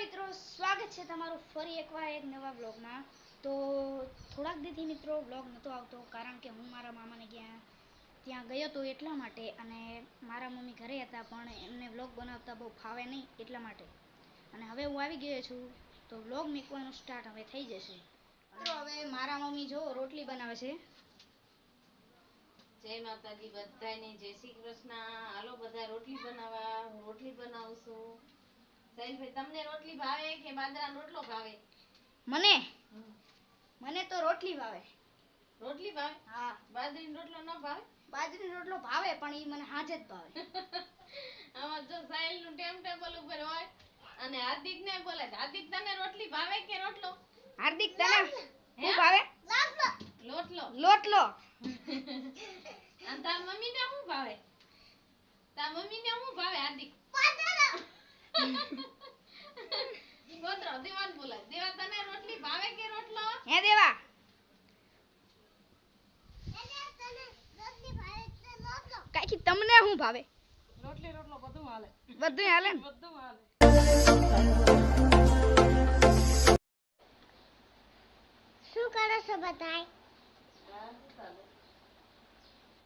મિત્રો સ્વાગત છે તમારું ફરી એકવાર એક નવા વ્લોગમાં। તો થોડાક દીથી મિત્રો વ્લોગ નહોતો આવતો કારણ કે હું મારા મામાને ત્યાં ગયો તો એટલા માટે, અને મારા મમ્મી ઘરે હતા પણ એમને વ્લોગ બનાવતા બહુ ફાવે નહીં એટલા માટે, અને હવે હું આવી ગયો છું તો વ્લોગ મૂકવાનું સ્ટાર્ટ હવે થઈ જશે। મિત્રો હવે મારા મમ્મી જો રોટલી બનાવે છે। જય માતાજી બધાને, જય શ્રી કૃષ્ણ। હાલો બધા રોટલી બનાવવા, હું રોટલી બનાવું છું। સાહિલભાઈ, તમને રોટલી ભાવે કે બાજરાનો રોટલો ભાવે? મને તો રોટલી ભાવે। રોટલી ભાવે? હા। બાજરીનો રોટલો ન ભાવે? બાજરીનો રોટલો ભાવે પણ ઈ મને હાજે જ ભાવે। આમાં જો સાહિલનું ટાઈમ ટેબલ ઉપર હોય અને હાર્દિકને બોલે, હાર્દિક તને રોટલી ભાવે કે રોટલો? હાર્દિક તને શું ભાવે? લોટલો। લોટલો। અને તાર મમ્મીને શું ભાવે? તાર મમ્મીને શું ભાવે હાર્દિક? ગોત્રો દેવાન બોલાય। દેવા, તને રોટલી ભાવે કે રોટલો? હે દેવા? કાકી તમને શું ભાવે? રોટલી રોટલો બધું હાલે। બધું હાલે ને? બધું હાલે। શું કરો છો બધાય?